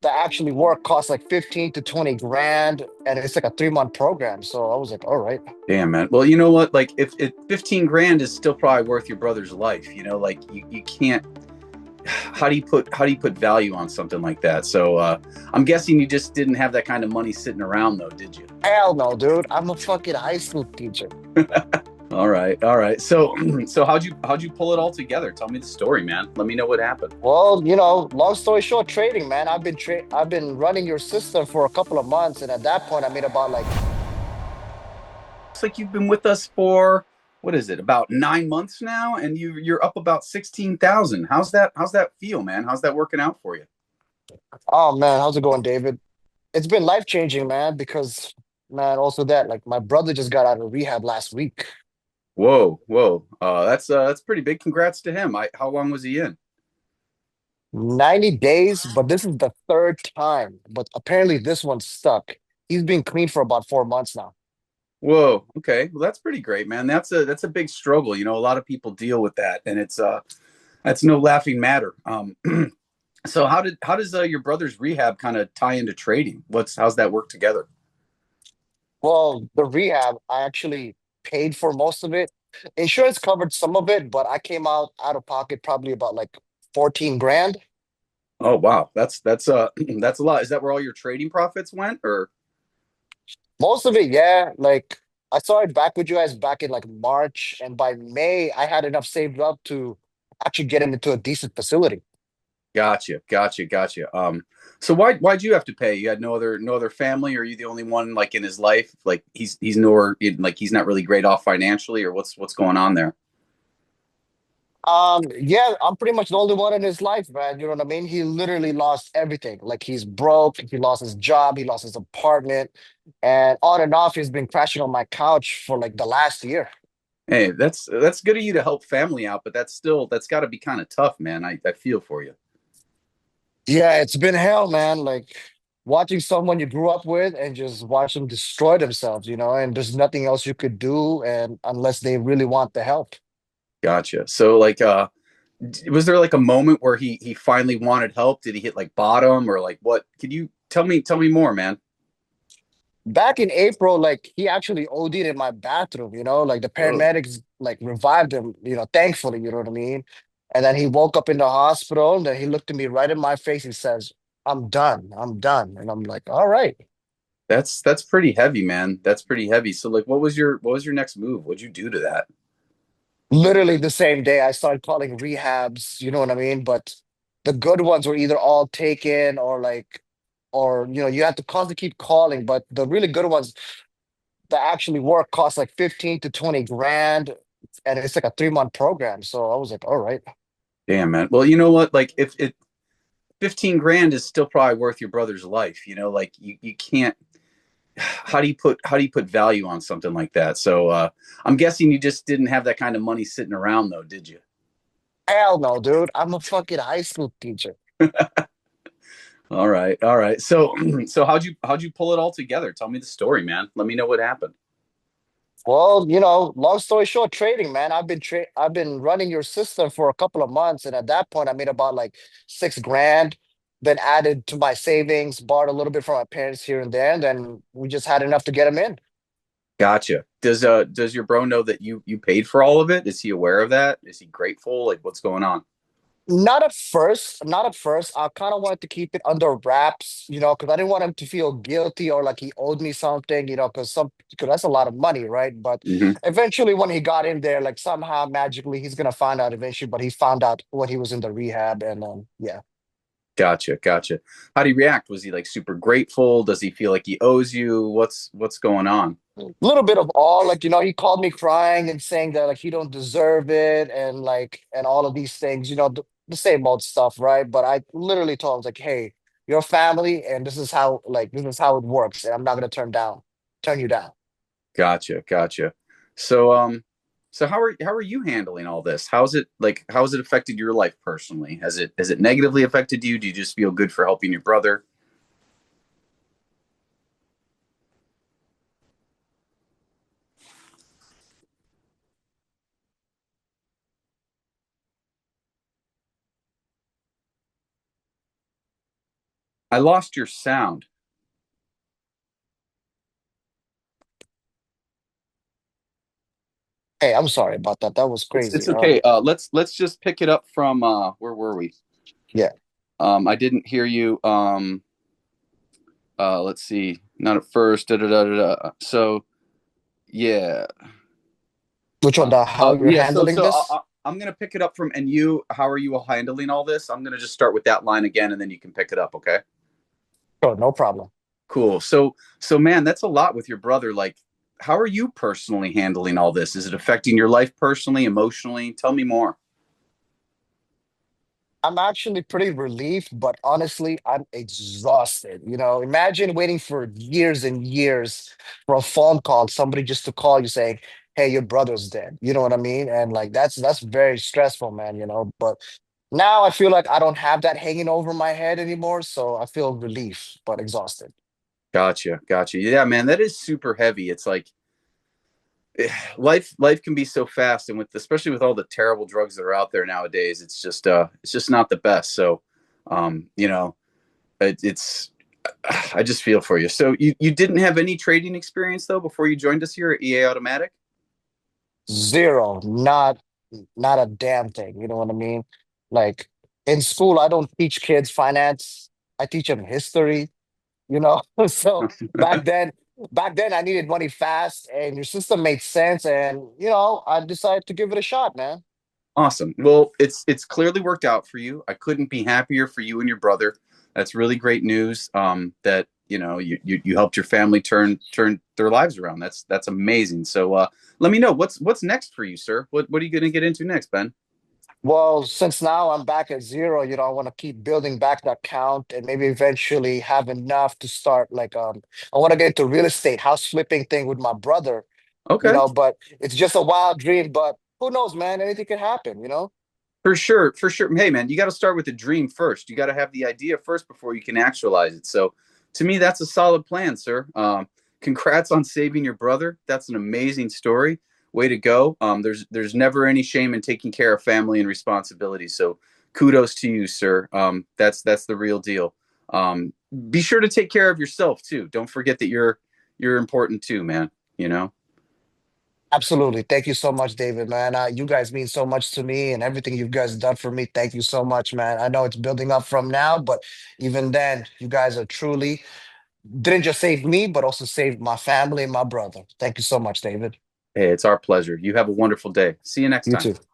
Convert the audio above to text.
the actually work costs like 15 to 20 grand, and it's like a 3 month program. So I was like, all right. Damn, man. Well, you know what? Like, if 15 grand is still probably worth your brother's life, like you can't. How do you put value on something like that? So I'm guessing you just didn't have that kind of money sitting around, though, did you? Hell no, dude. I'm a fucking high school teacher. All right, all right. So so how'd you pull it all together? Tell me the story, man. Let me know what happened. Well, long story short, trading, man. I've been running your system for a couple of months, and at that point, I made about like Looks like you've been with us for what is it, about 9 months now, and you're up about 16,000. How's that feel, man? How's that working out for you? oh man, how's it going, David? It's been life changing, man, because man, also that like my brother just got out of rehab last week. Whoa, whoa. That's pretty big. Congrats to him. How long was he in? 90 days, but this is the third time. But apparently this one's stuck. He's been clean for about 4 months now. Whoa. Okay. Well, that's pretty great, man. That's a big struggle. A lot of people deal with that, and it's that's no laughing matter. So how does your brother's rehab kind of tie into trading? How's that work together? Well, the rehab, I actually paid for most of it. Insurance covered some of it, but I came out of pocket probably about like 14 grand. Oh wow, that's that's a lot. Is that where all your trading profits went, or? Most of it, yeah. Like I started back with you guys back in like March, and by May, I had enough saved up to actually get him into a decent facility. Gotcha, gotcha, gotcha. So why'd you have to pay? You had no other family, or are you the only one like in his life? Like he's nowhere like he's not really great off financially, or what's going on there? Yeah, I'm pretty much the only one in his life, man. You know what I mean? He literally lost everything. Like he's broke, he lost his job, he lost his apartment, and on and off, he's been crashing on my couch for like the last year. Hey, that's good of you to help family out, but that's got to be kind of tough, man. I feel for you. Yeah, it's been hell, man. Like watching someone you grew up with and just watch them destroy themselves, and there's nothing else you could do, and unless they really want the help. Gotcha. So like was there like a moment where he finally wanted help? Did he hit like bottom or like what? Could you tell me more, man? Back in April, like he actually OD'd in my bathroom, like the Oh, paramedics like revived him, thankfully, you know what I mean? And then he woke up in the hospital and then he looked at me right in my face and says, I'm done. I'm done. And I'm like, all right. that's pretty heavy, man. That's pretty heavy. So like what was your next move? What'd you do to that? Literally the same day I started calling rehabs, you know what I mean? But the good ones were either all taken or like, or you have to constantly keep calling. But the really good ones that actually work cost like 15 to 20 grand. And it's like a 3 month program. So I was like, all right. Damn, man. Well, you know what? Like if it 15 grand is still probably worth your brother's life, like you can't how do you put value on something like that? So I'm guessing you just didn't have that kind of money sitting around though, did you? Hell no, dude. I'm a fucking high school teacher. All right, all right. So so how'd you pull it all together? Tell me the story, man. Let me know what happened. Well, long story short, trading, man. I've been running your system for a couple of months, and at that point, I made about like 6 grand. Then added to my savings, borrowed a little bit from my parents here and there, and then we just had enough to get him in. Gotcha. Does your bro know that you paid for all of it? Is he aware of that? Is he grateful? Like what's going on? Not at first, not at first. I kind of wanted to keep it under wraps, because I didn't want him to feel guilty or like he owed me something, because that's a lot of money, right? But Hmm. eventually, when he got in there, like somehow magically, he's gonna find out eventually. But he found out when he was in the rehab, and yeah, Gotcha, gotcha. How do you react? Was he like super grateful? Does he feel like he owes you? What's going on? a little bit of all. Like he called me crying and saying that like he don't deserve it, and like and all of these things, the same old stuff, right? But I literally told him, I was like, hey, you're family, and this is how it works, and I'm not gonna turn you down. Gotcha, gotcha. So so how are you handling all this? How's it affected your life personally? Has it negatively affected you? Do you just feel good for helping your brother? I lost your sound. Hey, I'm sorry about that. That was It's crazy. okay. Let's just pick it up from where were we? Yeah. I didn't hear you. Let's see. Not at first. Da, da, da, da, da. So yeah. Which one? The how you're Yeah. handling this? I'm gonna pick it up from and you. How are you all handling all this? I'm gonna just start with that line again, and then you can pick it up. Okay. Sure, no problem. Cool. So man, that's a lot with your brother. Like, how are you personally handling all this? Is it affecting your life personally, emotionally? Tell me more. I'm actually pretty relieved, but honestly, I'm exhausted. Imagine waiting for years and years for a phone call, somebody just to call you saying, "Hey, your brother's dead." You know what I mean? And like that's very stressful, man. But now I feel like I don't have that hanging over my head anymore, so I feel relief, but exhausted. Gotcha, gotcha. Yeah, man, that is super heavy. It's like life can be so fast, and with especially with all the terrible drugs that are out there nowadays, it's just not the best. So, you know, it's I just feel for you. So you didn't have any trading experience though before you joined us here at EA Automatic? Zero, not a damn thing. You know what I mean? Like in school, I don't teach kids finance. I teach them history. So back then I needed money fast, and your system made sense, and I decided to give it a shot, man. Awesome. Well, it's clearly worked out for you. I couldn't be happier for you and your brother. That's really great news. That you helped your family turn their lives around. That's amazing. So let me know what's next for you, sir. What are you going to get into next, Ben? Well, since now I'm back at zero, I want to keep building back that count and maybe eventually have enough to start like I want to get into real estate, house flipping thing with my brother, Okay. but it's just a wild dream, but who knows, man? Anything can happen. For sure, for sure. Hey, man, you got to start with the dream first. You got to have the idea first before you can actualize it. So, to me, that's a solid plan, sir. Congrats on saving your brother. That's an amazing story. Way to go. There's never any shame in taking care of family and responsibility. So, kudos to you, sir. That's the real deal. Be sure to take care of yourself too. Don't forget that you're important too, man. You know. Absolutely. Thank you so much, David, man. You guys mean so much to me and everything you guys done for me. Thank you so much, man. I know it's building up from now, but even then, you guys are truly didn't just save me, but also saved my family and my brother. Thank you so much, David. Hey, it's our pleasure. You have a wonderful day. See you next You time. too.